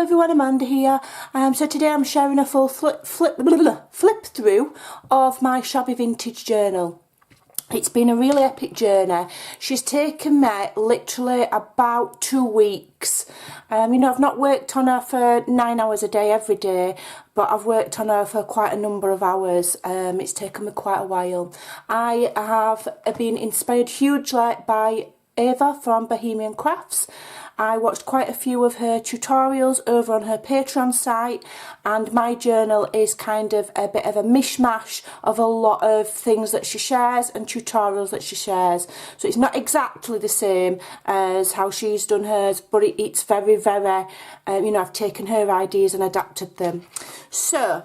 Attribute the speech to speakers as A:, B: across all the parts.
A: everyone, Amanda here. So today I'm sharing a full flip through of my shabby vintage journal. It's been a really epic journey. She's taken me literally about 2 weeks. You know, I've not worked on her for 9 hours a day every day, but I've worked on her for quite a number of hours. It's taken me quite a while. I have been inspired hugely by Eva from Bohemian Crafts. I watched quite a few of her tutorials over on her Patreon site, and my journal is kind of a bit of a mishmash of a lot of things that she shares and tutorials that she shares. So it's not exactly the same as how she's done hers, but it's very, very, you know, I've taken her ideas and adapted them. So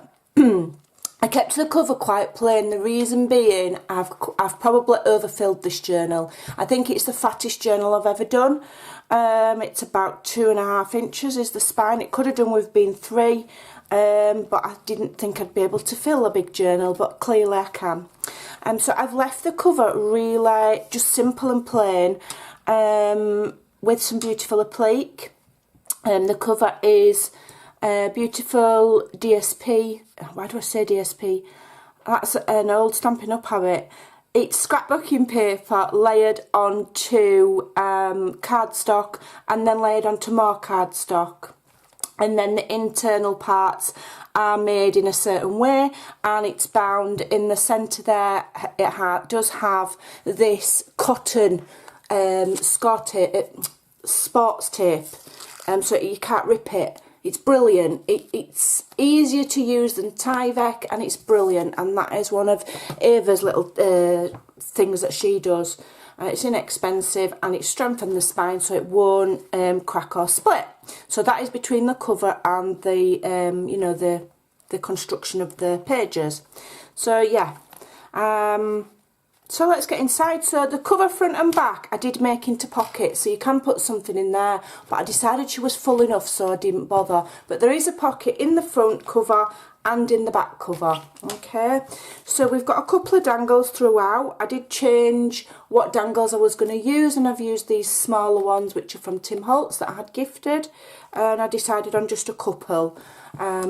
A: I kept the cover quite plain, the reason being I've probably overfilled this journal. I think it's the fattest journal I've ever done. It's about 2.5 inches is the spine. It could have done with being 3, but I didn't think I'd be able to fill a big journal, but clearly I can. So I've left the cover really just simple and plain, with some beautiful applique. The cover is beautiful DSP. Why do I say DSP? That's an old Stampin' Up habit. It's scrapbooking paper layered onto cardstock and then layered onto more cardstock. And then the internal parts are made in a certain way, and it's bound in the centre there. It does have this cotton sports tape, so you can't rip it. It's brilliant. It's easier to use than Tyvek, and it's brilliant, and that is one of Ava's little things that she does. It's inexpensive, and it strengthens the spine so it won't crack or split. So that is between the cover and the you know, the construction of the pages. So yeah, so let's get inside. So the cover front and back I did make into pockets, so you can put something in there, but I decided she was full enough so I didn't bother. But there is a pocket in the front cover and in the back cover. Okay, so we've got a couple of dangles throughout. I did change what dangles I was going to use, and I've used these smaller ones which are from Tim Holtz that I had gifted, and I decided on just a couple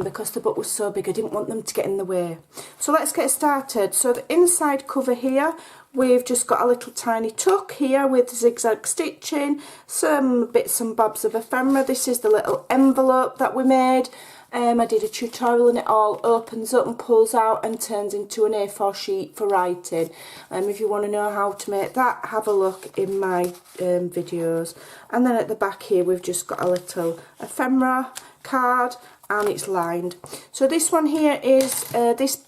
A: because the book was so big I didn't want them to get in the way. So let's get started. So the inside cover here, we've just got a little tiny tuck here with zigzag stitching, some bits and bobs of ephemera. This is the little envelope that we made. I did a tutorial, and it all opens up and pulls out and turns into an A4 sheet for writing. If you want to know how to make that, have a look in my videos. And then at the back here we've just got a little ephemera card, and it's lined. So this one here is this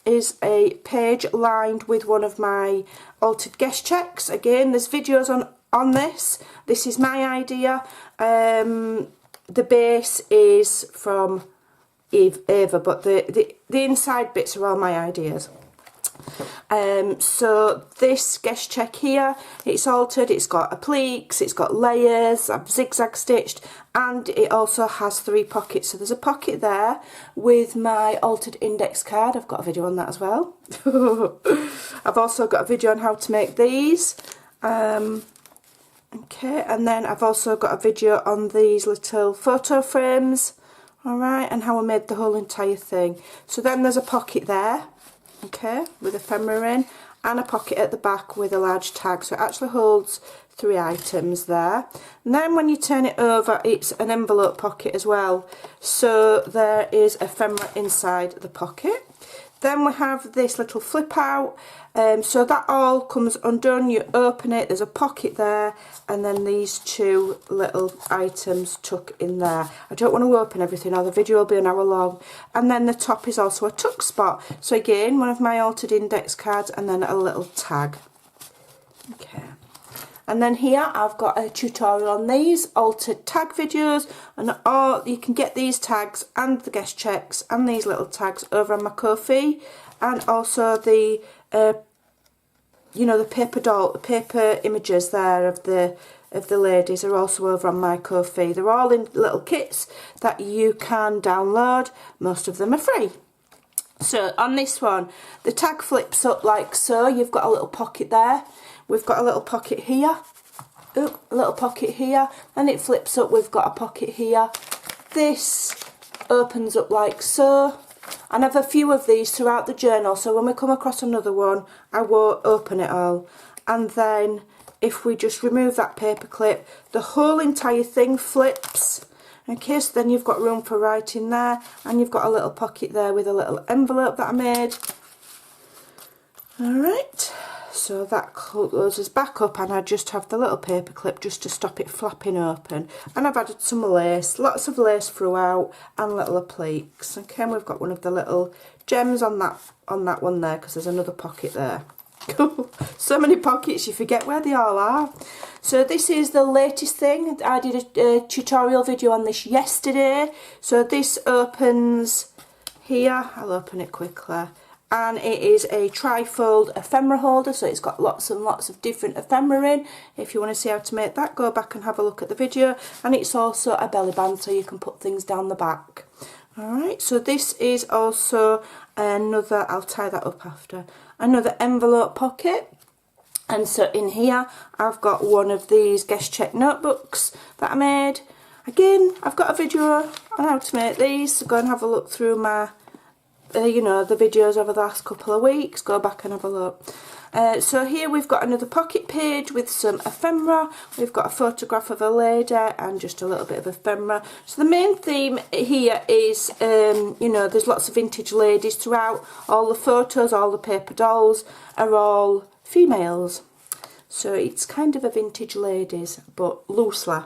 A: is a page lined with one of my altered guest checks. Again, there's videos on this. This is my idea. The base is from Eva, but the inside bits are all my ideas. So this guest check here, it's altered, it's got appliques, it's got layers, I've zigzag stitched, and it also has 3 pockets. So there's a pocket there with my altered index card. I've got a video on that as well. I've also got a video on how to make these. Okay, and then I've also got a video on these little photo frames, alright, and how I made the whole entire thing. So then there's a pocket there, okay, with ephemera in, and a pocket at the back with a large tag, so it actually holds 3 items there. And then when you turn it over, it's an envelope pocket as well, so there is ephemera inside the pocket. Then we have this little flip out, so that all comes undone. You open it, there's a pocket there, and then these 2 little items tuck in there. I don't want to open everything or the video will be an hour long. And then the top is also a tuck spot. So again, one of my altered index cards, and then a little tag. Okay. And then here I've got a tutorial on these altered tag videos, and you can get these tags and the guest checks and these little tags over on my Ko-fi, and also the you know, the paper images there of the ladies are also over on my Ko-fi. They're all in little kits that you can download. Most of them are free. So on this one, the tag flips up like so. You've got a little pocket there. We've got a little pocket here. Oop, a little pocket here. And it flips up. We've got a pocket here. this opens up like so. And I have a few of these throughout the journal, so when we come across another one, I won't open it all. And then if we just remove that paper clip, the whole entire thing flips. Okay, so then you've got room for writing there, and you've got a little pocket there with a little envelope that I made. Alright, so that closes back up, and I just have the little paper clip just to stop it flapping open. And I've added some lace, lots of lace throughout, and little appliques. Okay, and we've got one of the little gems on that one there, because there's another pocket there. So many pockets, you forget where they all are. So this is the latest thing. I did a tutorial video on this yesterday. So this opens here. I'll open it quickly. And it is a tri-fold ephemera holder, so it's got lots and lots of different ephemera in. If you want to see how to make that, go back and have a look at the video. And it's also a belly band, so you can put things down the back. Alright, so this is also another, I'll tie that up after, another envelope pocket. And so in here I've got one of these guest check notebooks that I made. Again, I've got a video on how to make these, so go and have a look through my you know, the videos over the last couple of weeks. Go back and have a look. So here we've got another pocket page with some ephemera. We've got a photograph of a lady and just a little bit of ephemera. So the main theme here is, you know, there's lots of vintage ladies throughout. All the photos, all the paper dolls are all females. So it's kind of a vintage ladies, but loosely.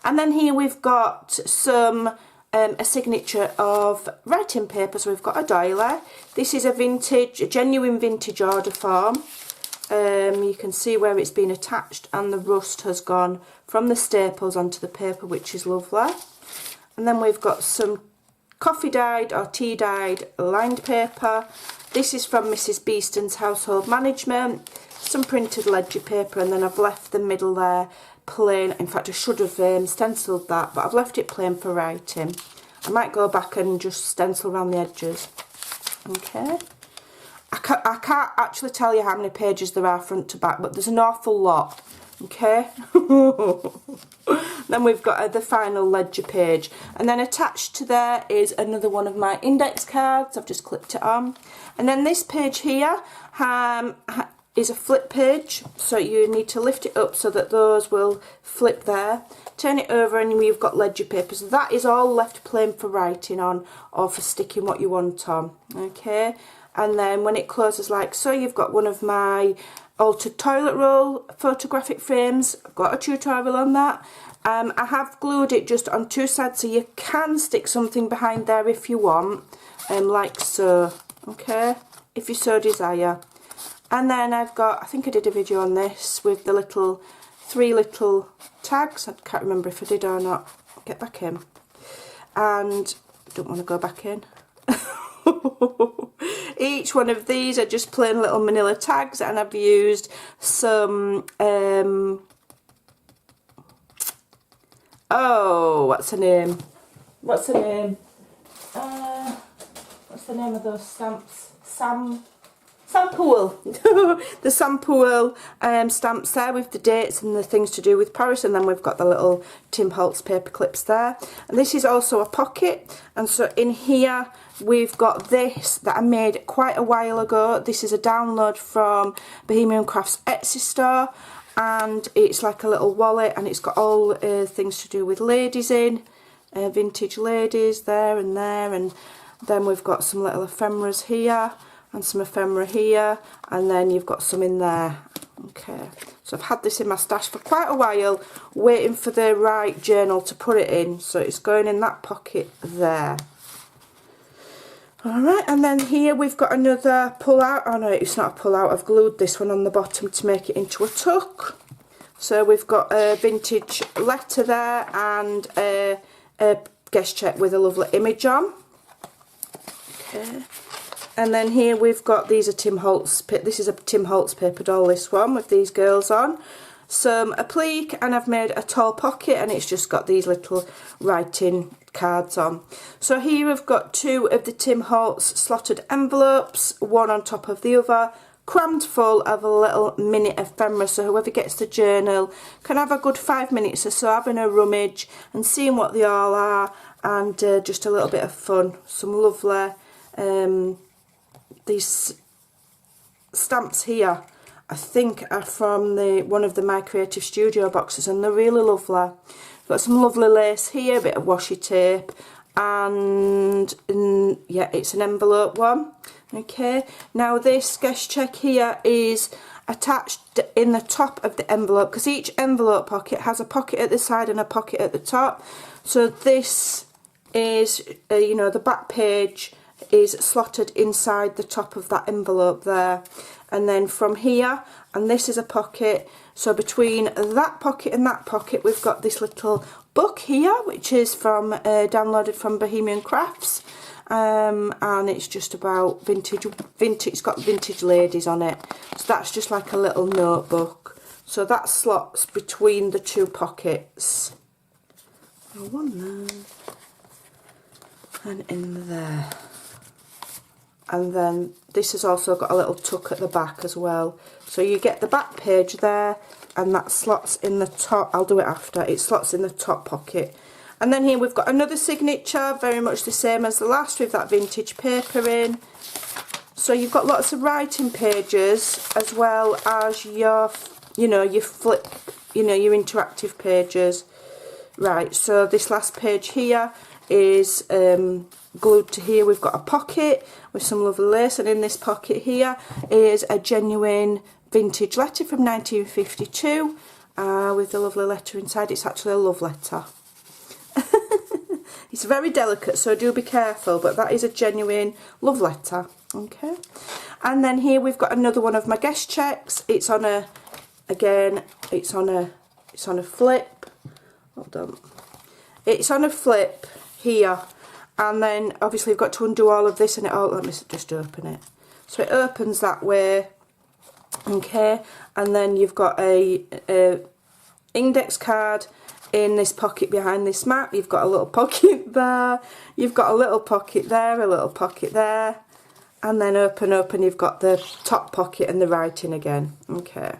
A: And then here we've got some a signature of writing paper. So we've got a doily. This is a genuine vintage order form. You can see where it's been attached, and the rust has gone from the staples onto the paper, which is lovely. And then we've got some coffee dyed or tea dyed lined paper. This is from Mrs. Beeston's Household Management. Some printed ledger paper, and then I've left the middle there plain. In fact, I should have stenciled that, but I've left it plain for writing. I might go back and just stencil around the edges. Okay. I can't actually tell you how many pages there are front to back, but there's an awful lot. Okay. Then we've got the final ledger page, and then attached to there is another one of my index cards. I've just clipped it on. And then this page here is a flip page, so you need to lift it up so that those will flip there. Turn it over and you've got ledger paper. So that is all left plain for writing on or for sticking what you want on. Okay, and then when it closes like so, you've got one of my altered toilet roll photographic frames. I've got a tutorial on that. I have glued it just on two sides, so you can stick something behind there if you want, like so. Okay, if you so desire. And then I've got, I think I did a video on this with the three little tags. I can't remember if I did or not. Get back in. And I don't want to go back in. Each one of these are just plain little manila tags, and I've used some, oh, what's the name? What's the name? What's the name of those stamps? Sampool. The Sampool stamps there with the dates and the things to do with Paris, and then we've got the little Tim Holtz paper clips there. And this is also a pocket, and so in here we've got this that I made quite a while ago. This is a download from Bohemian Crafts Etsy store, and it's like a little wallet, and it's got all things to do with ladies in, vintage ladies there, and then we've got some little ephemeras here, and some ephemera here, and then you've got some in there. Okay, so I've had this in my stash for quite a while, waiting for the right journal to put it in, so it's going in that pocket there. Alright, and then here we've got another pull out. Oh no, it's not a pull out, I've glued this one on the bottom to make it into a tuck. So we've got a vintage letter there, and a guest check with a lovely image on. Okay. And then here we've got, these are Tim Holtz, this is a Tim Holtz paper doll, this one, with these girls on. Some applique, and I've made a tall pocket, and it's just got these little writing cards on. So here we've got two of the Tim Holtz slotted envelopes, one on top of the other, crammed full of a little mini ephemera, so whoever gets the journal can have a good 5 minutes or so having a rummage and seeing what they all are, and just a little bit of fun. Some lovely, these stamps here I think are from one of the My Creative Studio boxes, and they're really lovely. Got some lovely lace here, a bit of washi tape, and yeah, it's an envelope one. Okay, now this guest check here is attached in the top of the envelope, because each envelope pocket has a pocket at the side and a pocket at the top. So this is, you know, the back page is slotted inside the top of that envelope there, and then from here, and this is a pocket, so between that pocket and that pocket we've got this little book here, which is from downloaded from Bohemian Crafts, and it's just about vintage, it's got vintage ladies on it, so that's just like a little notebook. So that slots between the two pockets, one there and in there. And then this has also got a little tuck at the back as well. So you get the back page there, and that slots in the top. I'll do it after. It slots in the top pocket. And then here we've got another signature, very much the same as the last, with that vintage paper in. So you've got lots of writing pages as well as your, you know, your flip, you know, your interactive pages. Right, so this last page here is glued to here. We've got a pocket with some lovely lace, and in this pocket here is a genuine vintage letter from 1952 with the lovely letter inside. It's actually a love letter. It's very delicate, so do be careful, but that is a genuine love letter. Okay, and then here we've got another one of my guest checks. It's on a, again, it's on a flip. Hold on. It's on a flip here, and then obviously you've got to undo all of this, and it all, let me just open it. So it opens that way, okay, and then you've got a index card in this pocket behind this map. You've got a little pocket there, you've got a little pocket there, a little pocket there, and then open, you've got the top pocket and the writing again. Okay.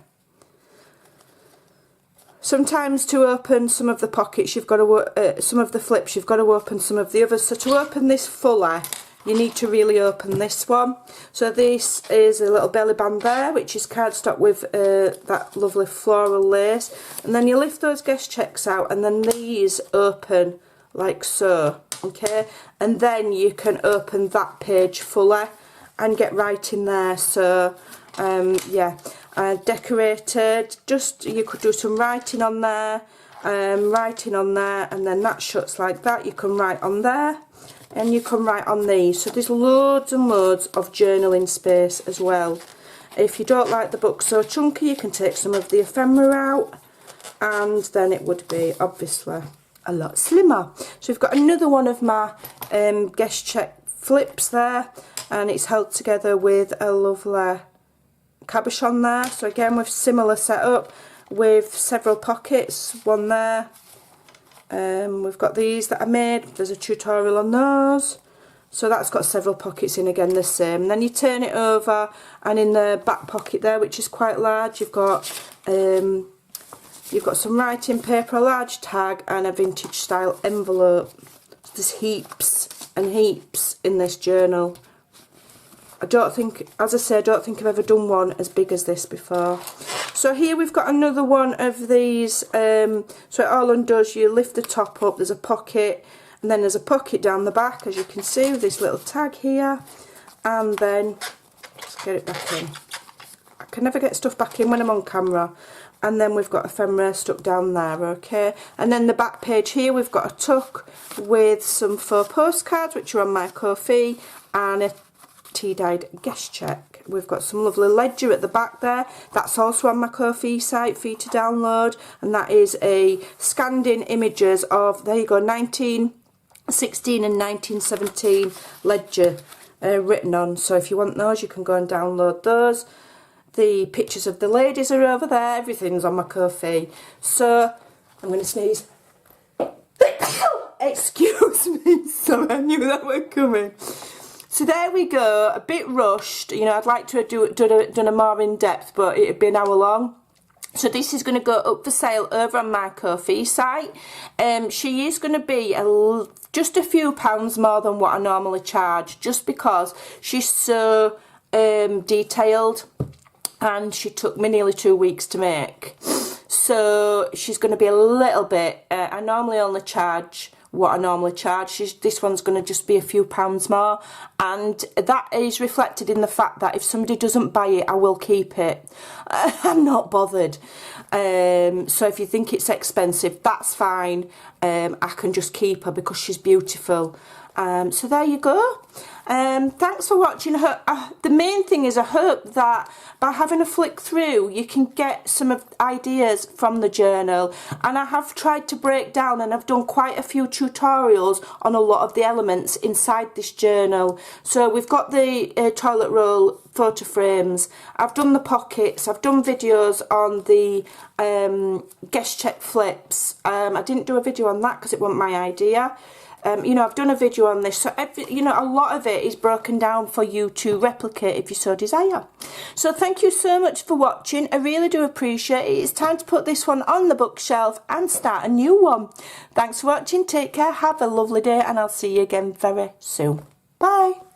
A: Sometimes to open some of the pockets, you've got to some of the flips, you've got to open some of the others. So to open this fully, you need to really open this one. So this is a little belly band there, which is cardstock with that lovely floral lace. And then you lift those guest checks out, and then these open like so, okay? And then you can open that page fully and get right in there. So yeah, decorated, just, you could do some writing on there, and then that shuts like that. You can write on there, and you can write on these. So there's loads and loads of journaling space as well. If you don't like the book so chunky, you can take some of the ephemera out, and then it would be obviously a lot slimmer. So we've got another one of my guest check flips there, and it's held together with a lovely cabochon there. So again, with similar setup with several pockets, one there. We've got these that I made, there's a tutorial on those. So that's got several pockets in, again the same. And then you turn it over, and in the back pocket there, which is quite large, you've got some writing paper, a large tag, and a vintage style envelope. So there's heaps and heaps in this journal. I don't think, as I say, I don't think I've ever done one as big as this before. So here we've got another one of these, so it all undoes, you lift the top up, there's a pocket, and then there's a pocket down the back, as you can see, with this little tag here, and then, let's get it back in. I can never get stuff back in when I'm on camera. And then we've got ephemera stuck down there, okay? And then the back page here, we've got a tuck with some faux postcards, which are on my Ko-fi, and a tea-dyed guest check. We've got some lovely ledger at the back there. That's also on my Ko-fi site for you to download, and that is a scanned in images of, there you go, 1916 and 1917 ledger written on. So if you want those, you can go and download those. The pictures of the ladies are over there. Everything's on my Ko-fi. So I'm going to sneeze. Excuse me. Sorry, I knew that were coming. So there we go, a bit rushed. You know, I'd like to have done a more in depth, but it'd be an hour long. So this is going to go up for sale over on my Ko-fi site. She is going to be just a few pounds more than what I normally charge, just because she's so detailed, and she took me nearly 2 weeks to make. So she's going to be a little bit, I normally only charge what I normally charge. This one's going to just be a few pounds more, and that is reflected in the fact that if somebody doesn't buy it, I will keep it. I'm not bothered. So if you think it's expensive, that's fine. I can just keep her because she's beautiful. So there you go. Thanks for watching. The main thing is I hope that by having a flick through you can get some of ideas from the journal, and I have tried to break down, and I've done quite a few tutorials on a lot of the elements inside this journal. So we've got the toilet roll photo frames, I've done the pockets, I've done videos on the guest check flips. I didn't do a video on that because it wasn't my idea. You know, I've done a video on this, so you know, a lot of it is broken down for you to replicate if you so desire. So thank you so much for watching. I really do appreciate it. It's time to put this one on the bookshelf and start a new one. Thanks for watching. Take care. Have a lovely day, and I'll see you again very soon. Bye.